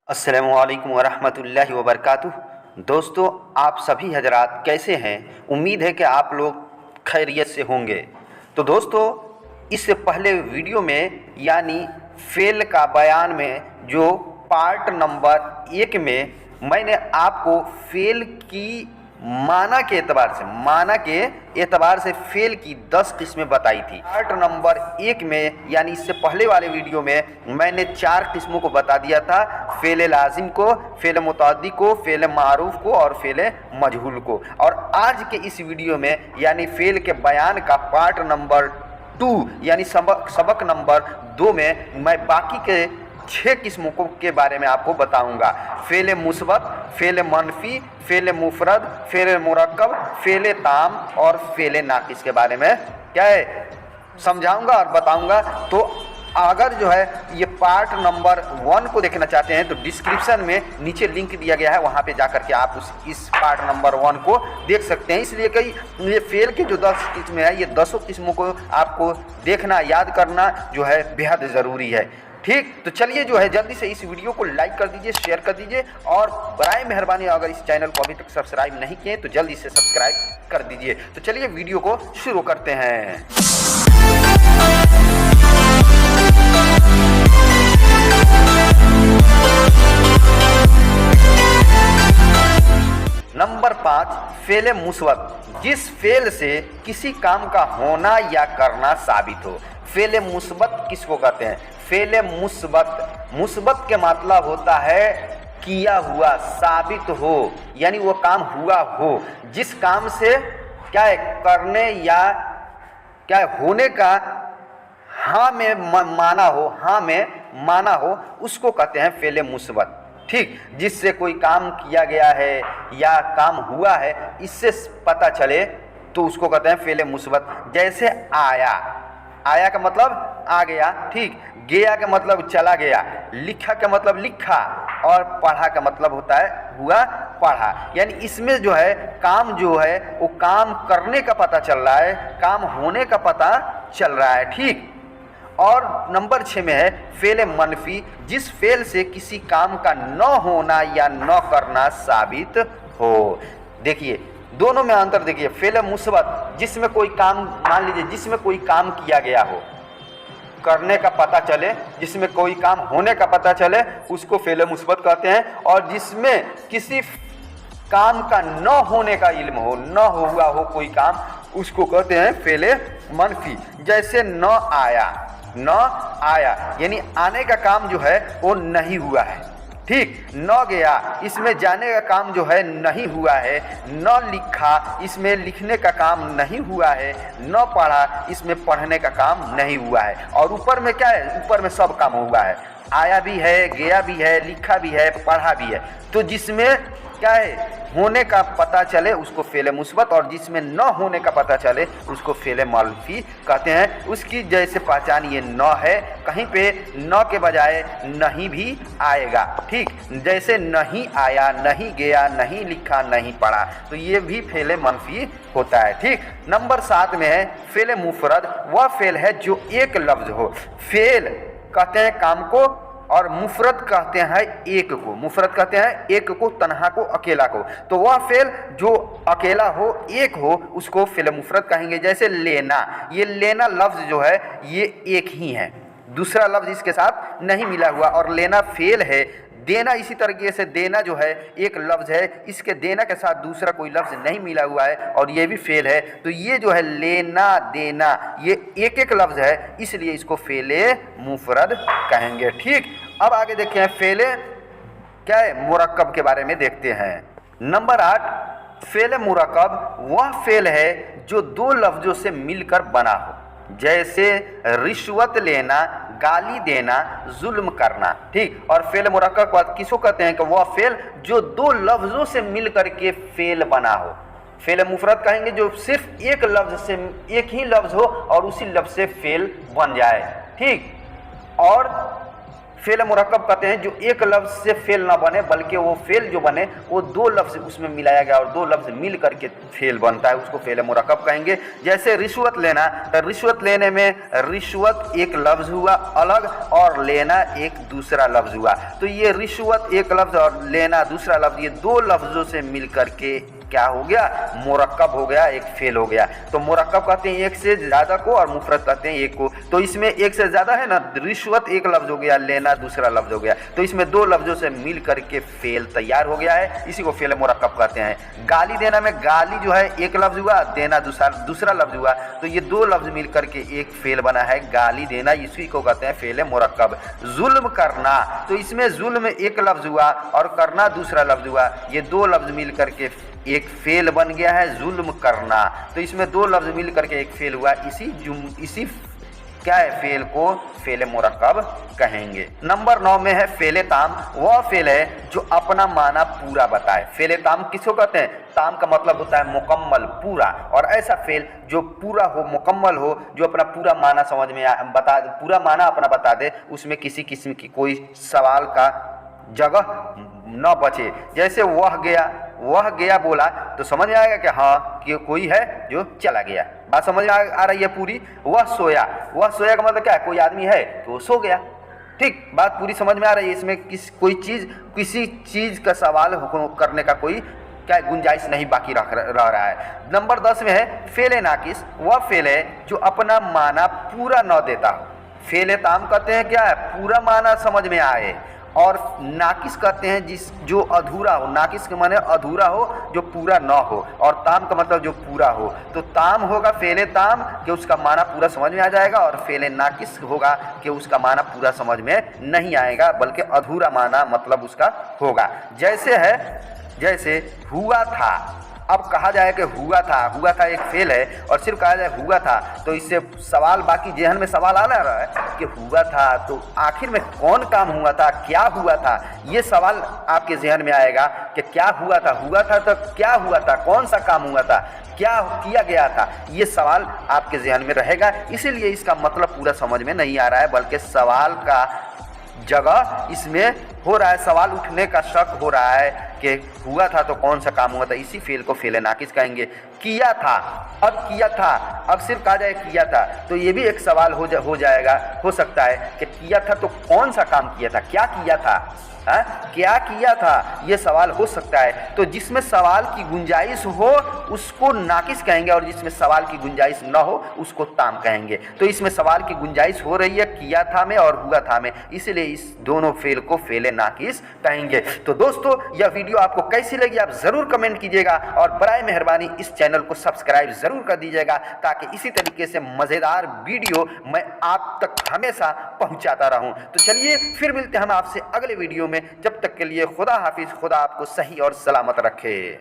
अस्सलामुअलैकुम वरहमतुल्लाहि वबरकातुह। दोस्तों, आप सभी हजरात कैसे हैं? उम्मीद है कि आप लोग खैरियत से होंगे। तो दोस्तों, इससे पहले वीडियो में यानी फेल का बयान में जो पार्ट नंबर 1 में मैंने आपको फेल की माना के एतबार से फेल की 10 किस्में बताई थी। पार्ट नंबर 1 में यानी इससे पहले वाले वीडियो में मैंने 4 किस्मों को बता दिया था। फेल लाजिम को, फेल मुतअद्दी को, फेल मारूफ को और फेल मजहूल को। और आज के इस वीडियो में यानी फेल के बयान का पार्ट नंबर 2 यानी सबक नंबर 2 में मैं बाकी के 6 किस्मों के बारे में आपको बताऊंगा। फेल मुस्बत, फेल मनफी, फेल मुफरद, फेल मुरक्कब, फेल ताम और फेल नाकिस के बारे में क्या है समझाऊंगा और बताऊंगा। तो अगर जो है ये पार्ट नंबर 1 को देखना चाहते हैं तो डिस्क्रिप्शन में नीचे लिंक दिया गया है, वहाँ पे जाकर के आप इस पार्ट नंबर 1 को देख सकते हैं। इसलिए कि ये फेल के जो 10 किस्में हैं, ये 10 किस्मों को आपको देखना, याद करना जो है बेहद ज़रूरी है। ठीक, तो चलिए जो है जल्दी से इस वीडियो को लाइक कर दीजिए, शेयर कर दीजिए और बराए मेहरबानी अगर इस चैनल को अभी तक सब्सक्राइब नहीं किए तो जल्दी से सब्सक्राइब कर दीजिए। तो चलिए वीडियो को शुरू करते हैं। नंबर 5, फेल मुस्बत, जिस फेल से किसी काम का होना या करना साबित हो। फेल मुस्बत किसको कहते हैं? फेल मुस्बत के मतलब होता है किया हुआ, साबित हो, यानी वो काम हुआ हो। जिस काम से क्या है करने या क्या है होने का हाँ में माना हो, उसको कहते हैं फेल मुस्बत। ठीक, जिससे कोई काम किया गया है या काम हुआ है इससे पता चले तो उसको कहते हैं फेल मुस्बत। जैसे आया का मतलब आ गया, ठीक, गया का मतलब चला गया, लिखा का मतलब लिखा और पढ़ा का मतलब होता है हुआ पढ़ा। यानी इसमें जो है काम जो है वो काम करने का पता चल रहा है, काम होने का पता चल रहा है। ठीक, और नंबर 6 में है फेल मनफी, जिस फेल से किसी काम का न होना या न करना साबित हो। देखिए दोनों में अंतर देखिए। फेल मुस्बत, जिसमें कोई काम, मान लीजिए जिसमें कोई काम किया गया हो, करने का पता चले, जिसमें कोई काम होने का पता चले उसको फेल मुस्बत कहते हैं। और जिसमें किसी काम का न होने का इल्म हो, न हुआ हो कोई काम, उसको कहते हैं फेल मनफी। जैसे न आया यानी आने का काम जो है वो नहीं हुआ है। ठीक, न गया, इसमें जाने का काम जो है नहीं हुआ है। न लिखा, इसमें लिखने का काम नहीं हुआ है। न पढ़ा, इसमें पढ़ने का काम नहीं हुआ है। और ऊपर में क्या है? ऊपर में सब काम हुआ है, आया भी है, गया भी है, लिखा भी है, पढ़ा भी है। तो जिसमें क्या है होने का पता चले उसको फेल मुस्बत और जिसमें न होने का पता चले उसको फेल मनफी कहते हैं। उसकी जैसे पहचान ये न है, कहीं पे न के बजाय नहीं भी आएगा। ठीक, जैसे नहीं आया, नहीं गया, नहीं लिखा, नहीं पढ़ा, तो ये भी फेल मनफी होता है। ठीक, नंबर 7 में है फेल मुफरद, वह फेल है जो एक लफ्ज हो। फेल कहते हैं काम को और मुफरद कहते हैं एक को। मुफरद कहते हैं एक को, तन्हा को, अकेला को। तो वह फेल जो अकेला हो, एक हो, उसको फेल मुफरद कहेंगे। जैसे लेना, ये लेना लफ्ज जो है ये एक ही है, दूसरा लफ्ज इसके साथ नहीं मिला हुआ और लेना फेल है। देना इसी तरीके से, देना जो है एक लफ्ज है, इसके देना के साथ दूसरा कोई लफ्ज नहीं मिला हुआ है और ये भी फेल है। तो ये जो है लेना देना ये एक एक लफ्ज है, इसलिए इसको फेल मुफरद कहेंगे। ठीक, अब आगे देखते हैं फेल क्या है मुरक्कब के बारे में देखते हैं। नंबर 8, फेल मुरक्कब वह फेल है जो 2 लफ्जों से मिलकर बना हो। जैसे रिश्वत लेना, गाली देना, जुल्म करना। ठीक, और फेल मुरक्कब किसको कहते हैं कि वह फेल जो 2 लफ्जों से मिलकर के फेल बना हो। फेल मुफरद कहेंगे जो सिर्फ एक लफ्ज से, एक ही लफ्ज हो और उसी लफ्ज से फेल बन जाए। ठीक, और फेल मुरक्कब कहते हैं जो एक लफ्ज़ से फेल ना बने, बल्कि वो फेल जो बने वो दो लफ्ज़ उसमें मिलाया गया और दो लफ्ज़ मिल करके फेल बनता है, उसको फेल मुरक्कब कहेंगे। जैसे रिश्वत लेना, तो रिश्वत लेने में रिश्वत एक लफ्ज़ हुआ अलग और लेना एक दूसरा लफ्ज़ हुआ, तो ये रिश्वत एक लफ्ज़ और लेना दूसरा लफ्ज़, ये दो लफ्ज़ों से मिल करके क्या हो गया, मुरक्कब हो गया, एक फेल हो गया। तो मुरक्कब कहते हैं एक से ज़्यादा को और मुफरद कहते हैं एक को। तो इसमें एक से ज़्यादा है ना, रिश्वत एक लफ्ज़ हो गया, लेना दूसरा लफ्ज़ हो गया, तो इसमें दो लफ्ज़ों से मिल करके फेल तैयार हो गया है, इसी को फेल मुरक्कब कहते हैं। गाली देना में गाली जो है एक लफ्ज़ हुआ, देना दूसरा लफ्ज़ हुआ, तो ये दो लफ्ज़ मिल करके एक फेल बना है, गाली देना, इसी को कहते हैं फेल मुरक्कब। जुल्म करना, तो इसमें जुल्म एक लफ्ज़ हुआ और करना दूसरा लफ्ज़ हुआ, ये दो लफ्ज़ मिल करके एक फेल बन गया है, जुल्म करना, तो इसमें दो लफ्ज़ मिल करके एक फेल हुआ, इसी क्या है, फेल को फेल मुरक्कब कहेंगे। नंबर 9 में है फेल ताम। वह फेल है जो अपना माना पूरा बताए। फेल ताम किसको कहते हैं? ताम का मतलब होता है मुकम्मल, पूरा, और ऐसा फेल जो पूरा हो, मुकम्मल हो, जो अपना पूरा माना समझ में बता, पूरा माना अपना बता दे, उसमें किसी किस्म की कोई सवाल का जगह न बचे। जैसे वह गया बोला तो समझ में आएगा कि हाँ कि कोई है जो चला गया, बात समझ में आ रही है पूरी। वह सोया का मतलब क्या है, कोई आदमी है तो वो सो गया, ठीक, बात पूरी समझ में आ रही है। इसमें किसी चीज़ का सवाल करने का कोई क्या गुंजाइश नहीं बाकी रह रहा है। नंबर 10 में है फेल नाकिस। वह फेल है जो अपना माना पूरा न देता हो। फेल ताम कहते हैं क्या है, पूरा माना समझ में आए, और नाकिस कहते हैं जो अधूरा हो। नाकिस के माने अधूरा हो, जो पूरा न हो, और ताम का मतलब जो पूरा हो। तो ताम होगा फेले ताम कि उसका माना पूरा समझ में आ जाएगा, और फेले नाकिस होगा कि उसका माना पूरा समझ में नहीं आएगा, बल्कि अधूरा माना मतलब उसका होगा। जैसे हुआ था, अब कहा जाए कि हुआ था एक फेल है, और सिर्फ कहा जाए हुआ था तो इससे सवाल, बाकी जेहन में सवाल आ रहा है कि हुआ था तो आखिर में कौन काम हुआ था, क्या हुआ था, ये सवाल आपके जेहन में आएगा कि क्या हुआ था तो क्या हुआ था, कौन सा काम हुआ था, क्या किया गया था, ये सवाल आपके जेहन में रहेगा। इसीलिए इसका मतलब पूरा समझ में नहीं आ रहा है, बल्कि सवाल का जगह इसमें हो रहा है, सवाल उठने का शक हो रहा है कि हुआ था तो कौन सा काम हुआ था, इसी फेल को फेल नाकिस कहेंगे। किया था, अब सिर्फ कहा जाए किया था तो ये भी एक सवाल हो जाएगा, हो सकता है कि किया था तो कौन सा काम किया था, क्या किया था, क्या किया था, ये सवाल हो सकता है। तो जिसमें सवाल की गुंजाइश हो उसको नाकिस कहेंगे, और जिसमें सवाल की गुंजाइश न हो उसको ताम कहेंगे। तो इसमें सवाल की गुंजाइश हो रही है किया था में और हुआ था में, इसलिए इस दोनों फेल को फेल नाकिस कहेंगे। तो दोस्तों, यह वीडियो आपको कैसी लगी आप ज़रूर कमेंट कीजिएगा, और बराए मेहरबानी इस चैनल को सब्सक्राइब ज़रूर कर दीजिएगा, ताकि इसी तरीके से मज़ेदार वीडियो मैं आप तक हमेशा पहुँचाता रहूँ। तो चलिए फिर मिलते हैं हम आपसे अगले वीडियो में, जब तक के लिए खुदा हाफिज़, खुदा आपको सही और सलामत रखे।